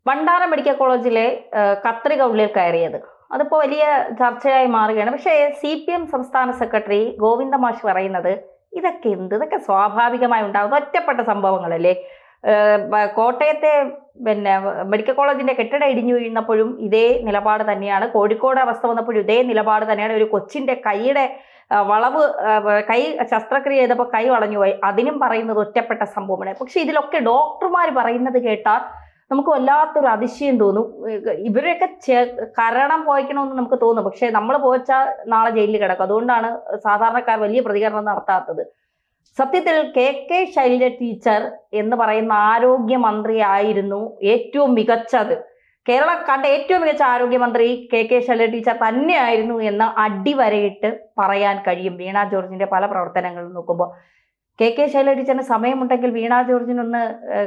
Vandanam medical കോളേജിലെ കത്രിക ഉള്ളിൽ കയറിയത് അതിപ്പോൾ വലിയ ചർച്ചയായി മാറുകയാണ്. പക്ഷേ CPM സംസ്ഥാന സെക്രട്ടറി ഗോവിന്ദ മാഷ് പറയുന്നത് ഇതൊക്കെ സ്വാഭാവികമായി ഉണ്ടാകുന്ന ഒറ്റപ്പെട്ട സംഭവങ്ങളല്ലേ. കോട്ടയത്തെ മെഡിക്കൽ കോളേജിന്റെ കെട്ടിടം ഇടിഞ്ഞു വീഴുന്നപ്പോഴും ഇതേ നിലപാട് തന്നെയാണ്. കോഴിക്കോട് അവസ്ഥ വന്നപ്പോഴും ഇതേ നിലപാട് തന്നെയാണ്. ഒരു കൊച്ചിന്റെ കൈയുടെ വളവ് കൈ ശസ്ത്രക്രിയ ചെയ്തപ്പോൾ കൈ വളഞ്ഞു പോയി, അതിനും പറയുന്നത് ഒറ്റപ്പെട്ട സംഭവമാണ്. പക്ഷെ ഇതിലൊക്കെ ഡോക്ടർമാർ പറയുന്നത് കേട്ടാൽ നമുക്ക് വല്ലാത്തൊരു അതിശയം തോന്നും. ഇവരെയൊക്കെ കരണം പോയിക്കണമെന്ന് നമുക്ക് തോന്നും. പക്ഷെ നമ്മൾ പോയിച്ചാൽ നാളെ ജയിലിൽ കിടക്കും. അതുകൊണ്ടാണ് സാധാരണക്കാർ വലിയ പ്രതികരണം നടത്താത്തത്. സത്യത്തിൽ KK ശൈലജ ടീച്ചർ എന്ന് പറയുന്ന ആരോഗ്യമന്ത്രി ആയിരുന്നു ഏറ്റവും മികച്ചത്. കേരളം കണ്ട ഏറ്റവും മികച്ച ആരോഗ്യമന്ത്രി KK ശൈലജ ടീച്ചർ തന്നെയായിരുന്നു എന്ന് അടിവരയിട്ട് പറയാൻ കഴിയും. വീണ ജോർജിന്റെ പല പ്രവർത്തനങ്ങളും നോക്കുമ്പോൾ KK ശൈലജ ടീച്ചറിന് സമയമുണ്ടെങ്കിൽ വീണ ജോർജിനൊന്ന്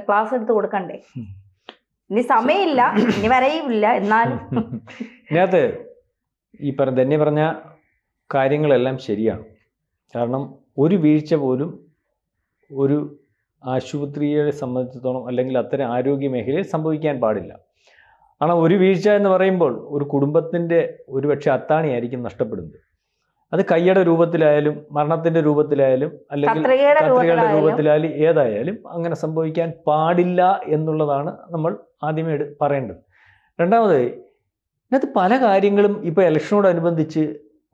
ക്ലാസ് എടുത്ത് കൊടുക്കണ്ടേ? ഇനി സമയമില്ല, ഇനി വരെയുമില്ല. എന്നാലും ഇതിനകത്ത് ഈ ധന്യ പറഞ്ഞ കാര്യങ്ങളെല്ലാം ശരിയാണ്. കാരണം ഒരു വീഴ്ച പോലും ഒരു ആശുപത്രിയെ സംബന്ധിച്ചിടത്തോളം അല്ലെങ്കിൽ അത്തരം ആരോഗ്യ മേഖലയിൽ സംഭവിക്കാൻ പാടില്ല. കാരണം ഒരു വീഴ്ച എന്ന് പറയുമ്പോൾ ഒരു കുടുംബത്തിൻ്റെ ഒരുപക്ഷെ അത്താണിയായിരിക്കും നഷ്ടപ്പെടുന്നത്. അത് കയ്യുടെ രൂപത്തിലായാലും മരണത്തിൻ്റെ രൂപത്തിലായാലും അല്ലെങ്കിൽ കത്രികയുടെ രൂപത്തിലായാലും ഏതായാലും അങ്ങനെ സംഭവിക്കാൻ പാടില്ല എന്നുള്ളതാണ് നമ്മൾ ആദ്യമേ പറയേണ്ടത്. രണ്ടാമത് ഇതിനകത്ത് പല കാര്യങ്ങളും ഇപ്പോൾ ഇലക്ഷനോടനുബന്ധിച്ച്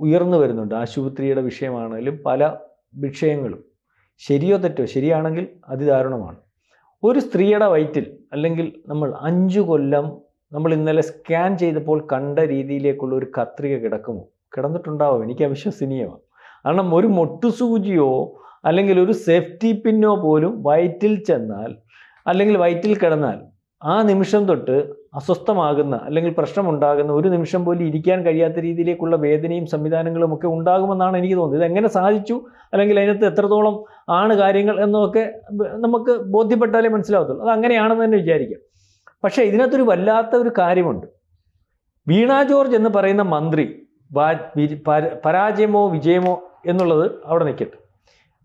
ഉയർന്നു വരുന്നുണ്ട്. ആശുപത്രിയുടെ വിഷയമാണെങ്കിലും പല വിഷയങ്ങളും ശരിയോ തെറ്റോ, ശരിയാണെങ്കിൽ അതിദാരുണമാണ്. ഒരു സ്ത്രീയുടെ വയറ്റിൽ അല്ലെങ്കിൽ നമ്മൾ 5 കൊല്ലം നമ്മൾ ഇന്നലെ സ്കാൻ ചെയ്തപ്പോൾ കണ്ട രീതിയിലേക്കുള്ള ഒരു കത്രിക കിടന്നിട്ടുണ്ടാവും. എനിക്ക് അവിശ്വസനീയമാണ്. കാരണം ഒരു മൊട്ടുസൂചിയോ അല്ലെങ്കിൽ ഒരു സേഫ്റ്റി പിന്നോ പോലും വയറ്റിൽ ചെന്നാൽ അല്ലെങ്കിൽ വയറ്റിൽ കിടന്നാൽ ആ നിമിഷം തൊട്ട് അസ്വസ്ഥമാകുന്ന അല്ലെങ്കിൽ പ്രശ്നമുണ്ടാകുന്ന, ഒരു നിമിഷം പോലും ഇരിക്കാൻ കഴിയാത്ത രീതിയിലേക്കുള്ള വേദനയും സംവിധാനങ്ങളും ഒക്കെ ഉണ്ടാകുമെന്നാണ് എനിക്ക് തോന്നുന്നത്. ഇതെങ്ങനെ സാധിച്ചു അല്ലെങ്കിൽ അതിനകത്ത് എത്രത്തോളം ആണ് കാര്യങ്ങൾ എന്നൊക്കെ നമുക്ക് ബോധ്യപ്പെട്ടാലേ മനസ്സിലാവത്തുള്ളൂ. അത് അങ്ങനെയാണെന്ന് തന്നെ വിചാരിക്കാം. പക്ഷേ ഇതിനകത്തൊരു വല്ലാത്ത ഒരു കാര്യമുണ്ട്. വീണ ജോർജ് എന്ന് പറയുന്ന മന്ത്രി പരാജയമോ വിജയമോ എന്നുള്ളത് അവിടെ നിൽക്കട്ടെ.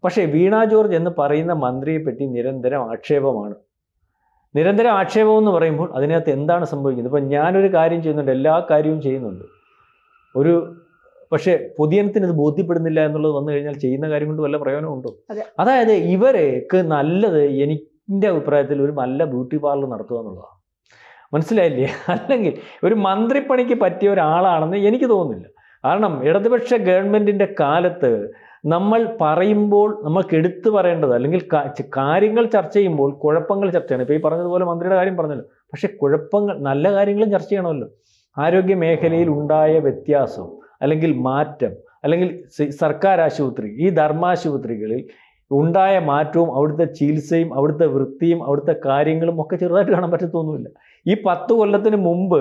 പക്ഷേ വീണ ജോർജ് എന്ന് പറയുന്ന മന്ത്രിയെപ്പറ്റി നിരന്തരം ആക്ഷേപമാണ്. നിരന്തരം ആക്ഷേപം എന്ന് പറയുമ്പോൾ അതിനകത്ത് എന്താണ് സംഭവിക്കുന്നത്? ഇപ്പം ഞാനൊരു കാര്യം ചെയ്യുന്നുണ്ട്, എല്ലാ കാര്യവും ചെയ്യുന്നുണ്ട്, പക്ഷേ പൊതുജനത്തിന് ഇത് ബോധ്യപ്പെടുന്നില്ല എന്നുള്ളത് വന്നു കഴിഞ്ഞാൽ ചെയ്യുന്ന കാര്യം കൊണ്ട് വല്ല പ്രയോജനമുണ്ടോ? അതായത് ഇവർക്ക് നല്ലത് എൻ്റെ അഭിപ്രായത്തിൽ ഒരു നല്ല ബ്യൂട്ടി പാർലർ നടത്തുക എന്നുള്ളതാണ്. മനസ്സിലായില്ലേ? അല്ലെങ്കിൽ ഒരു മന്ത്രിപ്പണിക്ക് പറ്റിയ ഒരാളാണെന്ന് എനിക്ക് തോന്നുന്നില്ല. കാരണം ഇടതുപക്ഷ ഗവൺമെൻറ്റിൻ്റെ കാലത്ത് നമ്മൾ പറയുമ്പോൾ നമ്മൾക്ക് എടുത്തു പറയേണ്ടത് അല്ലെങ്കിൽ കാര്യങ്ങൾ ചർച്ച ചെയ്യുമ്പോൾ കുഴപ്പങ്ങൾ ചർച്ച ചെയ്യണം. ഇപ്പോൾ ഈ പറഞ്ഞതുപോലെ മന്ത്രിയുടെ കാര്യം പറഞ്ഞല്ലോ. പക്ഷെ നല്ല കാര്യങ്ങളും ചർച്ച ചെയ്യണമല്ലോ. ആരോഗ്യ മേഖലയിൽ ഉണ്ടായ വ്യത്യാസം അല്ലെങ്കിൽ മാറ്റം അല്ലെങ്കിൽ സർക്കാർ ആശുപത്രി, ഈ ധർമാശുപത്രികളിൽ ഉണ്ടായ മാറ്റവും അവിടുത്തെ ചികിത്സയും അവിടുത്തെ വൃത്തിയും അവിടുത്തെ കാര്യങ്ങളും ഒക്കെ ചെറുതായിട്ട് കാണാൻ പറ്റത്തൊന്നുമില്ല. ഈ 10 കൊല്ലത്തിന് മുമ്പ്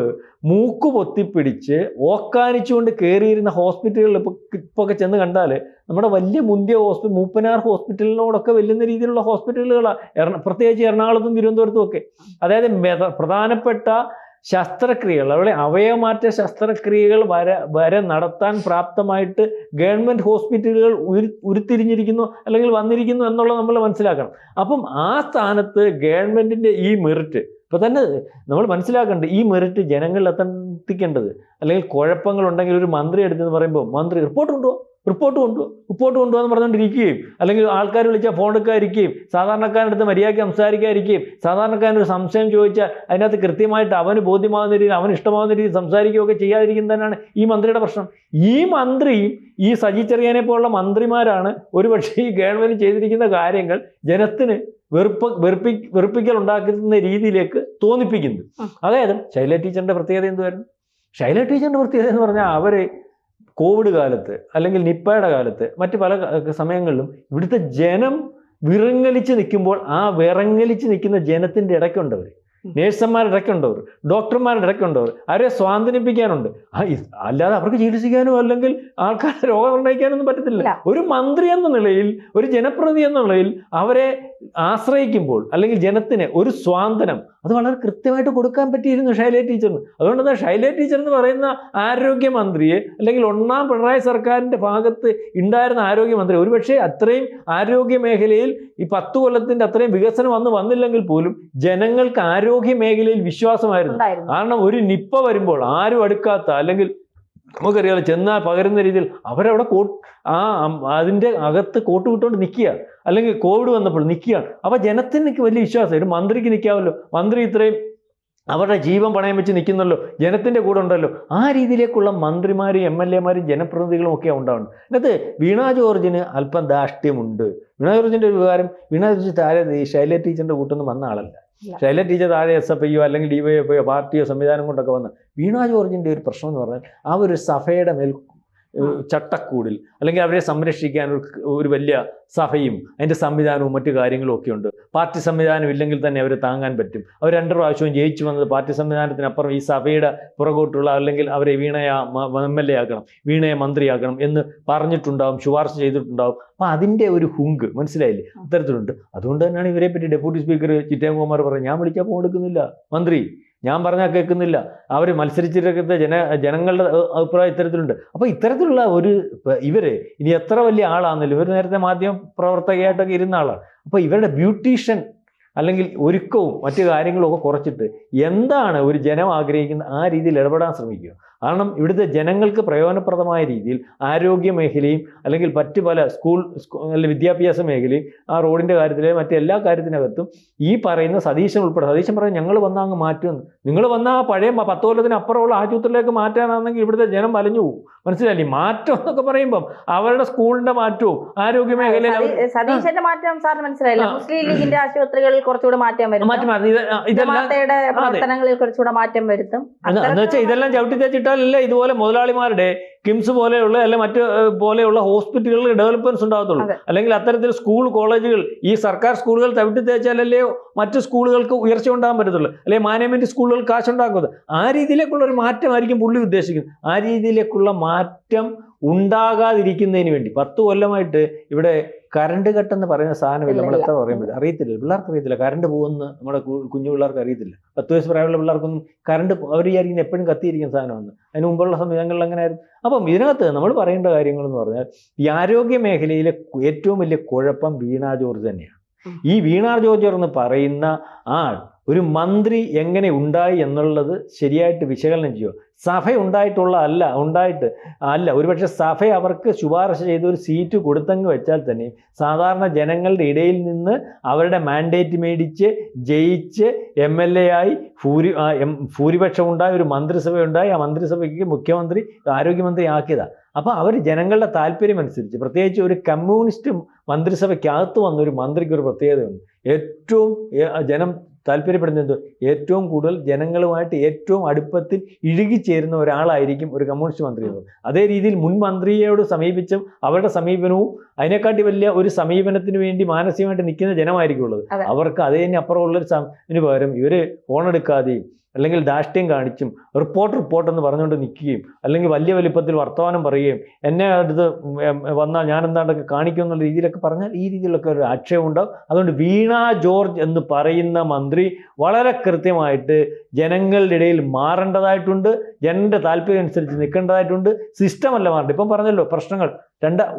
മൂക്ക് പൊത്തിപ്പിടിച്ച് ഓക്കാനിച്ചുകൊണ്ട് കയറിയിരുന്ന ഹോസ്പിറ്റലുകളിൽ ഇപ്പോൾ ഒക്കെ ചെന്ന് കണ്ടാൽ നമ്മുടെ വലിയ മുന്തിയ മൂപ്പനാർ ഹോസ്പിറ്റലിനോടൊക്കെ വെല്ലുന്ന രീതിയിലുള്ള ഹോസ്പിറ്റലുകളാണ്, പ്രത്യേകിച്ച് എറണാകുളത്തും തിരുവനന്തപുരത്തും ഒക്കെ. അതായത് പ്രധാനപ്പെട്ട ശസ്ത്രക്രിയകൾ, അവിടെ അവയവമാറ്റ ശസ്ത്രക്രിയകൾ വരെ നടത്താൻ പ്രാപ്തമായിട്ട് ഗവൺമെൻറ് ഹോസ്പിറ്റലുകൾ ഉരുത്തിരിഞ്ഞിരിക്കുന്നു അല്ലെങ്കിൽ വന്നിരിക്കുന്നു എന്നുള്ളത് നമ്മൾ മനസ്സിലാക്കണം. അപ്പം ആ സ്ഥാനത്ത് ഗവൺമെൻറ്റിൻ്റെ ഈ മെറിറ്റ് ഇപ്പോൾ തന്നെ നമ്മൾ മനസ്സിലാക്കേണ്ടത്, ഈ മെറിറ്റ് ജനങ്ങളിൽ എത്തിക്കേണ്ടത്. അല്ലെങ്കിൽ കുഴപ്പങ്ങളുണ്ടെങ്കിൽ ഒരു മന്ത്രി എടുത്തെന്ന് പറയുമ്പോൾ മന്ത്രി റിപ്പോർട്ട് കൊണ്ടുപോകാന്ന് പറഞ്ഞുകൊണ്ടിരിക്കുകയും അല്ലെങ്കിൽ ആൾക്കാർ വിളിച്ചാൽ ഫോൺ എടുക്കാതിരിക്കുകയും സാധാരണക്കാരടുത്ത് മര്യാദയ്ക്ക് സംസാരിക്കാതിരിക്കുകയും സാധാരണക്കാരനൊരു സംശയം ചോദിച്ചാൽ അതിനകത്ത് കൃത്യമായിട്ട് അവന് ബോധ്യമാകുന്ന രീതിയിൽ അവന് ഇഷ്ടമാകുന്ന രീതിയിൽ സംസാരിക്കുകയൊക്കെ ചെയ്യാതിരിക്കുന്നതാണ് ഈ മന്ത്രിയുടെ പ്രശ്നം. ഈ മന്ത്രിയും ഈ സജി ചെറിയാനെ പോലുള്ള മന്ത്രിമാരാണ് ഒരുപക്ഷെ ഈ ഗവൺമെൻറ് ചെയ്തിരിക്കുന്ന കാര്യങ്ങൾ ജനത്തിന് വെറുപ്പിക്കൽ ഉണ്ടാക്കുന്ന രീതിയിലേക്ക് തോന്നിപ്പിക്കുന്നത്. അതായത് ശൈലജ ടീച്ചറിൻ്റെ പ്രത്യേകത എന്തുവായിരുന്നു? ശൈലജ ടീച്ചറിൻ്റെ പ്രത്യേകത എന്ന് പറഞ്ഞാൽ അവർ കോവിഡ് കാലത്ത് അല്ലെങ്കിൽ നിപ്പയുടെ കാലത്ത് മറ്റ് പല സമയങ്ങളിലും ഇവിടുത്തെ ജനം വിറങ്ങലിച്ച് നിൽക്കുമ്പോൾ ആ വിറങ്ങലിച്ച് നിൽക്കുന്ന ജനത്തിൻ്റെ ഇടയ്ക്കുണ്ടവർ, നേഴ്സുമാരുടെ ഇടയ്ക്കുണ്ടവർ, ഡോക്ടർമാരുടെ ഇടയ്ക്കുണ്ടവർ, അവരെ സ്വാന്തനിപ്പിക്കാനുണ്ട്. അല്ലാതെ അവർക്ക് ചികിത്സിക്കാനോ അല്ലെങ്കിൽ ആൾക്കാരെ രോഗം നിർണ്ണയിക്കാനൊന്നും പറ്റത്തില്ല. ഒരു മന്ത്രി എന്ന നിലയിൽ, ഒരു ജനപ്രതിനിധി എന്ന നിലയിൽ അവരെ ആശ്രയിക്കുമ്പോൾ അല്ലെങ്കിൽ ജനത്തിന് ഒരു സ്വാന്തനം അത് വളരെ കൃത്യമായിട്ട് കൊടുക്കാൻ പറ്റിയിരുന്നു ശൈലജ ടീച്ചറിന്. അതുകൊണ്ട് തന്നെ ശൈലജ ടീച്ചർ എന്ന് പറയുന്ന ആരോഗ്യമന്ത്രിയെ അല്ലെങ്കിൽ ഒന്നാം പിണറായി സർക്കാരിൻ്റെ ഭാഗത്ത് ഉണ്ടായിരുന്ന ആരോഗ്യമന്ത്രി ഒരുപക്ഷെ അത്രയും ആരോഗ്യ മേഖലയിൽ ഈ 10 കൊല്ലത്തിൻ്റെ അത്രയും വികസനം വന്നില്ലെങ്കിൽ പോലും ജനങ്ങൾക്ക് ആരോഗ്യ മേഖലയിൽ വിശ്വാസമായിരുന്നു. കാരണം ഒരു നിപ്പ വരുമ്പോൾ ആരും അടുക്കാത്ത, അല്ലെങ്കിൽ നമുക്കറിയാലോ ചെന്നാൽ പകരുന്ന രീതിയിൽ അവരവിടെ അതിൻ്റെ അകത്ത് കോട്ട് വിട്ടുകൊണ്ട് നിൽക്കുക, അല്ലെങ്കിൽ കോവിഡ് വന്നപ്പോൾ നിൽക്കുകയാണ്. അപ്പോൾ ജനത്തിന് വലിയ വിശ്വാസം, ഒരു മന്ത്രിക്ക് നിൽക്കാമല്ലോ, മന്ത്രി ഇത്രയും അവരുടെ ജീവൻ പണയം വെച്ച് നിൽക്കുന്നല്ലോ, ജനത്തിൻ്റെ കൂടെ ഉണ്ടല്ലോ. ആ രീതിയിലേക്കുള്ള മന്ത്രിമാരും MLA മാരും ജനപ്രതിനിധികളും ഒക്കെ ഉണ്ടാവുന്നുണ്ട്. അതിനകത്ത് വീണ ജോർജിന് അല്പം ധാർഷ്ട്യമുണ്ട്. വീണ ജോർജിൻ്റെ ഒരു വികാരം, വീണ ജോർജ് താഴെ ശൈല ടീച്ചറിൻ്റെ കൂട്ടൊന്നും വന്ന ആളല്ല. ശൈല ടീച്ചർ താഴെ SFIയോ അല്ലെങ്കിൽ DYFIയോ പാർട്ടിയോ സംവിധാനം കൊണ്ടൊക്കെ വന്ന. വീണ ജോർജിൻ്റെ ഒരു പ്രശ്നം എന്ന് പറഞ്ഞാൽ ആ ഒരു സഭയുടെ മേൽ ചട്ടക്കൂടിൽ, അല്ലെങ്കിൽ അവരെ സംരക്ഷിക്കാൻ ഒരു വലിയ സഭയും അതിൻ്റെ സംവിധാനവും മറ്റു കാര്യങ്ങളും ഒക്കെ ഉണ്ട്. പാർട്ടി സംവിധാനം ഇല്ലെങ്കിൽ തന്നെ അവരെ താങ്ങാൻ പറ്റും. അവർ 2 പ്രാവശ്യവും ജയിച്ചു വന്നത് പാർട്ടി സംവിധാനത്തിനപ്പുറം ഈ സഭയുടെ പുറകോട്ടുള്ള, അല്ലെങ്കിൽ അവരെ വീണയെ MLA ആക്കണം, വീണയെ മന്ത്രിയാക്കണം എന്ന് പറഞ്ഞിട്ടുണ്ടാവും, ശുപാർശ ചെയ്തിട്ടുണ്ടാവും. അപ്പം അതിൻ്റെ ഒരു ഹുങ്ക് മനസ്സിലായില്ലേ, അത്തരത്തിലുണ്ട്. അതുകൊണ്ട് തന്നെയാണ് ഇവരെ പറ്റി ഡെപ്യൂട്ടി സ്പീക്കർ ചിറ്റയംകുമാർ പറഞ്ഞത്, ഞാൻ വിളിച്ചാൽ കൊടുക്കുന്നില്ല മന്ത്രി, ഞാൻ പറഞ്ഞാൽ കേൾക്കുന്നില്ല, അവർ മത്സരിച്ചിരിക്കുന്ന ജനങ്ങളുടെ അഭിപ്രായം ഇത്തരത്തിലുണ്ട്. അപ്പോൾ ഇത്തരത്തിലുള്ള ഇവര് ഇനി എത്ര വലിയ ആളാണെങ്കിലും, ഇവർ നേരത്തെ മാധ്യമ പ്രവർത്തകയായിട്ടൊക്കെ ഇരുന്ന ആളാണ്. അപ്പോൾ ഇവരുടെ ബ്യൂട്ടീഷ്യൻ അല്ലെങ്കിൽ ഒരുക്കവും മറ്റു കാര്യങ്ങളും ഒക്കെ കുറച്ചിട്ട് എന്താണ് ഒരു ജനം ആഗ്രഹിക്കുന്ന ആ രീതിയിൽ ഇടപെടാൻ ശ്രമിക്കുക. കാരണം ഇവിടുത്തെ ജനങ്ങൾക്ക് പ്രയോജനപ്രദമായ രീതിയിൽ ആരോഗ്യ മേഖലയും അല്ലെങ്കിൽ മറ്റ് പല അല്ലെങ്കിൽ വിദ്യാഭ്യാസ മേഖലയും ആ റോഡിൻ്റെ കാര്യത്തിലെ മറ്റെല്ലാ കാര്യത്തിനകത്തും ഈ പറയുന്ന സതീശൻ ഉൾപ്പെടെ, സതീശൻ പറയും ഞങ്ങൾ വന്നാൽ അങ്ങ് മാറ്റുമെന്ന്. നിങ്ങൾ വന്നാൽ ആ പഴയ 10 കൊല്ലത്തിന് അപ്പുറമുള്ള ആശുപത്രിയിലേക്ക് മാറ്റാനാണെങ്കിൽ ഇവിടുത്തെ ജനം വലഞ്ഞു പോകും. മനസ്സിലായില്ലേ? മാറ്റം എന്നൊക്കെ പറയുമ്പം അവരുടെ സ്കൂളിന്റെ മാറ്റവും ആരോഗ്യ മേഖലയിൽ സതീശന്റെ മാറ്റം സാറിന് മനസ്സിലായില്ല. മുസ്ലിം ലീഗിന്റെ ആശുപത്രികളിൽ കുറച്ചുകൂടെ മാറ്റം വരും, പ്രവർത്തനങ്ങളിൽ കുറച്ചുകൂടെ മാറ്റം വരുത്തും എന്ന് വെച്ചാൽ ഇതെല്ലാം ചവിട്ടി തേച്ചിട്ടാലല്ലേ ഇതുപോലെ മുതലാളിമാരുടെ കിംസ് പോലെയുള്ള അല്ലെ മറ്റ് പോലെയുള്ള ഹോസ്പിറ്റലുകളിൽ ഡെവലപ്മെന്റ്സ് ഉണ്ടാകത്തുള്ളൂ. അല്ലെങ്കിൽ അത്തരത്തിൽ സ്കൂൾ കോളേജുകൾ, ഈ സർക്കാർ സ്കൂളുകൾ ചവിട്ടി തേച്ചാലല്ലേ മറ്റ് സ്കൂളുകൾക്ക് ഉയർച്ച ഉണ്ടാകാൻ പറ്റത്തുള്ളൂ, അല്ലെങ്കിൽ മാനേജ്മെന്റ് സ്കൂളുകൾ കാശുണ്ടാക്കുന്നത്. ആ രീതിയിലേക്കുള്ള ഒരു മാറ്റമായിരിക്കും പുള്ളി ഉദ്ദേശിക്കുന്നത്. ആ രീതിയിലേക്കുള്ള മാറ്റം ഉണ്ടാകാതിരിക്കുന്നതിന് വേണ്ടി 10 കൊല്ലമായിട്ട് ഇവിടെ കറണ്ട് കട്ടെന്ന് പറയുന്ന സാധനമില്ല. നമ്മൾ എത്ര പറയുമ്പോൾ അറിയത്തില്ല, പിള്ളേർക്ക് അറിയത്തില്ല കറണ്ട് പോകുമെന്ന്. നമ്മുടെ കുഞ്ഞു പിള്ളേർക്ക് അറിയത്തില്ല. 10 വയസ്സ് പ്രായമുള്ള പിള്ളേർക്കൊന്നും കറണ്ട് അവർ വിചാരിക്കുന്ന എപ്പോഴും കത്തിയിരിക്കുന്ന സാധനമാണ്. അതിന് മുമ്പുള്ള സമയങ്ങളിൽ അങ്ങനെ ആയിരുന്നു. അപ്പം ഇതിനകത്ത് നമ്മൾ പറയേണ്ട കാര്യങ്ങളെന്ന് പറഞ്ഞാൽ ഈ ആരോഗ്യ മേഖലയിലെ ഏറ്റവും വലിയ കുഴപ്പം വീണ ജോർജ് തന്നെയാണ്. ഈ വീണ ജോർജ് എന്ന് പറയുന്ന ഒരു മന്ത്രി എങ്ങനെ ഉണ്ടായി എന്നുള്ളത് ശരിയായിട്ട് വിശകലനം ചെയ്യുക. സഭ ഉണ്ടായിട്ട് ഒരുപക്ഷെ സഭ അവർക്ക് ശുപാർശ ചെയ്ത് ഒരു സീറ്റ് കൊടുത്തെന്ന് വെച്ചാൽ തന്നെ സാധാരണ ജനങ്ങളുടെ ഇടയിൽ നിന്ന് അവരുടെ മാൻഡേറ്റ് മേടിച്ച് ജയിച്ച് MLA ആയി ഭൂരിപക്ഷം ഉണ്ടായി, ഒരു മന്ത്രിസഭ ഉണ്ടായി. ആ മന്ത്രിസഭയ്ക്ക് മുഖ്യമന്ത്രി ആരോഗ്യമന്ത്രി ആക്കിയതാണ്. അപ്പോൾ അവർ ജനങ്ങളുടെ താല്പര്യം അനുസരിച്ച്, പ്രത്യേകിച്ച് ഒരു കമ്മ്യൂണിസ്റ്റ് മന്ത്രിസഭയ്ക്കകത്ത് വന്ന ഒരു മന്ത്രിക്ക് ഒരു പ്രത്യേകതയുണ്ട്. ഏറ്റവും ജനം താല്പര്യപ്പെടുന്നത് ഏറ്റവും കൂടുതൽ ജനങ്ങളുമായിട്ട് ഏറ്റവും അടുപ്പത്തിൽ ഇഴുകിച്ചേരുന്ന ഒരാളായിരിക്കും ഒരു കമ്മ്യൂണിസ്റ്റ് മന്ത്രി എന്ന്. അതേ രീതിയിൽ മുൻ മന്ത്രിയോട് സമീപിച്ചും അവരുടെ സമീപനവും അതിനെക്കാട്ടി വലിയ ഒരു സമീപനത്തിന് വേണ്ടി മാനസികമായിട്ട് നിൽക്കുന്ന ജനമായിരിക്കും ഉള്ളത്. അവർക്ക് അതിന് അപ്പുറമുള്ളൊരു പകരം ഇവർ ഫോണെടുക്കാതെയും അല്ലെങ്കിൽ ധാഷ്ട്യം കാണിച്ചും റിപ്പോർട്ട് എന്ന് പറഞ്ഞുകൊണ്ട് നിൽക്കുകയും അല്ലെങ്കിൽ വലിയ വലിപ്പത്തിൽ വർത്തമാനം പറയുകയും എന്നെ അടുത്ത് വന്നാൽ ഞാൻ എന്താണ്ടൊക്കെ കാണിക്കും എന്നുള്ള രീതിയിലൊക്കെ പറഞ്ഞാൽ ഈ രീതിയിലൊക്കെ ഒരു ആക്ഷേപം ഉണ്ടാവും. അതുകൊണ്ട് വീണ ജോർജ് എന്ന് പറയുന്ന മന്ത്രി വളരെ കൃത്യമായിട്ട് ജനങ്ങളുടെ ഇടയിൽ മാറേണ്ടതായിട്ടുണ്ട്, ജനങ്ങളുടെ താല്പര്യം അനുസരിച്ച് നിൽക്കേണ്ടതായിട്ടുണ്ട്. സിസ്റ്റമല്ല മാറേണ്ടത്. ഇപ്പം പറഞ്ഞല്ലോ പ്രശ്നങ്ങൾ.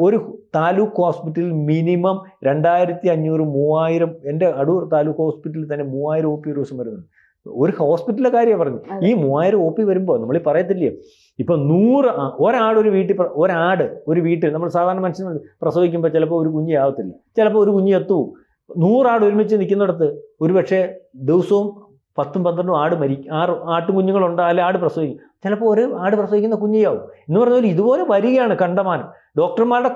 ഒരു താലൂക്ക് ഹോസ്പിറ്റലിൽ മിനിമം 2500-3000, എൻ്റെ അടൂർ താലൂക്ക് ഹോസ്പിറ്റലിൽ തന്നെ 3000 OP ഒരു ദിവസം വരുന്നുണ്ട്. ഒരു ഹോസ്പിറ്റലിലെ കാര്യം പറഞ്ഞു. ഈ 3000 OP വരുമ്പോൾ നമ്മൾ പറയത്തില്ലേ, ഇപ്പം 100 ഒരു വീട്ടിൽ നമ്മൾ സാധാരണ മനുഷ്യൻ പ്രസവിക്കുമ്പോൾ ചിലപ്പോൾ ഒരു കുഞ്ഞ് ആവത്തില്ല, ചിലപ്പോൾ ഒരു കുഞ്ഞ് എത്തും. 100 ആട് ഒരുമിച്ച് നിൽക്കുന്നിടത്ത് ഒരുപക്ഷെ ദിവസവും 10-12 ആട് മരിക്കും. 6 ആട്ടുകുഞ്ഞുങ്ങളുണ്ട്, അല്ലെങ്കിൽ ആട് പ്രസവിക്കും. ചിലപ്പോൾ ഒരു ആട് പ്രസവിക്കുന്ന കുഞ്ഞിയാവും എന്ന് പറഞ്ഞാൽ ഇതുപോലെ വരികയാണ് കണ്ടമാനം. ഡോക്ടർമാരുടെ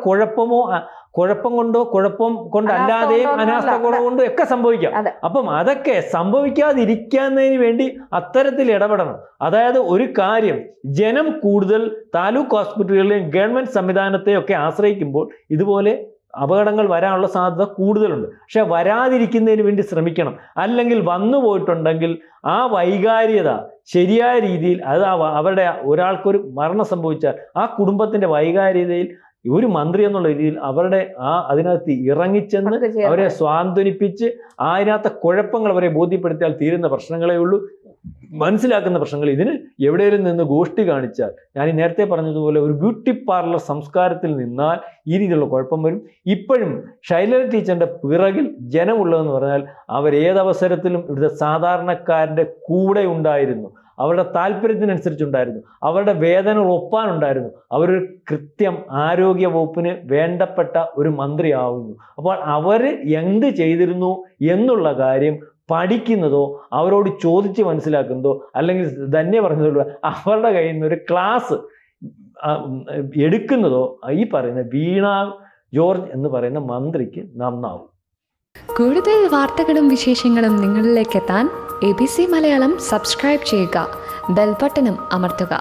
കുഴപ്പം കൊണ്ടല്ലാതെയും അനാസ്ഥ കുറവുകൊണ്ടും ഒക്കെ സംഭവിക്കാം. അപ്പം അതൊക്കെ സംഭവിക്കാതിരിക്കുന്നതിന് വേണ്ടി അത്തരത്തിൽ ഇടപെടണം. അതായത് ഒരു കാര്യം, ജനം കൂടുതൽ താലൂക്ക് ഹോസ്പിറ്റലുകളെയും ഗവൺമെന്റ് സംവിധാനത്തെയൊക്കെ ആശ്രയിക്കുമ്പോൾ ഇതുപോലെ അപകടങ്ങൾ വരാനുള്ള സാധ്യത കൂടുതലുണ്ട്. പക്ഷെ വരാതിരിക്കുന്നതിന് വേണ്ടി ശ്രമിക്കണം. അല്ലെങ്കിൽ വന്നു പോയിട്ടുണ്ടെങ്കിൽ ആ വൈകാര്യത ശരിയായ രീതിയിൽ അവരുടെ ഒരാൾക്കൊരു മരണം സംഭവിച്ചാൽ ആ കുടുംബത്തിന്റെ വൈകാര്യതയിൽ ഒരു മന്ത്രി എന്നുള്ള രീതിയിൽ അവരുടെ അതിനകത്ത് ഇറങ്ങിച്ചെന്ന് അവരെ സ്വാന്തനിപ്പിച്ച് അതിനകത്തെ കുഴപ്പങ്ങൾ അവരെ ബോധ്യപ്പെടുത്തിയാൽ തീരുന്ന പ്രശ്നങ്ങളേ ഉള്ളൂ. മനസ്സിലാക്കുന്ന പ്രശ്നങ്ങൾ. ഇതിന് എവിടെയെങ്കിലും നിന്ന് ഗോഷ്ഠി കാണിച്ചാൽ, ഞാൻ ഈ നേരത്തെ പറഞ്ഞതുപോലെ ഒരു ബ്യൂട്ടി പാർലർ സംസ്കാരത്തിൽ നിന്നാൽ ഈ രീതിയിലുള്ള കുഴപ്പം വരും. ഇപ്പോഴും ശൈലജ ടീച്ചറിൻ്റെ പിറകിൽ ജനമുള്ളതെന്ന് പറഞ്ഞാൽ അവരേതവസരത്തിലും ഇവിടുത്തെ സാധാരണക്കാരൻ്റെ കൂടെ ഉണ്ടായിരുന്നു, അവരുടെ താല്പര്യത്തിനനുസരിച്ചുണ്ടായിരുന്നു, അവരുടെ വേദനകൾ ഒപ്പാനുണ്ടായിരുന്നു. അവരൊരു കൃത്യം ആരോഗ്യ വകുപ്പിന് വേണ്ടപ്പെട്ട ഒരു മന്ത്രിയാവുന്നു. അപ്പോൾ അവർ എന്ത് ചെയ്തിരുന്നു എന്നുള്ള കാര്യം പഠിക്കുന്നതോ അവരോട് ചോദിച്ച് മനസ്സിലാക്കുന്നതോ, അല്ലെങ്കിൽ ധന്യ പറഞ്ഞതോ അവരുടെ കയ്യിൽ നിന്ന് ഒരു ക്ലാസ് എടുക്കുന്നതോ ഈ പറയുന്ന വീണ ജോർജ് എന്ന് പറയുന്ന മന്ത്രിക്ക് നന്നാവും. കൂടുതൽ വാർത്തകളും വിശേഷങ്ങളും നിങ്ങളിലേക്ക് എത്താൻ ABC മലയാളം സബ്സ്ക്രൈബ് ചെയ്യുക, ബെൽ ബട്ടണും അമർത്തുക.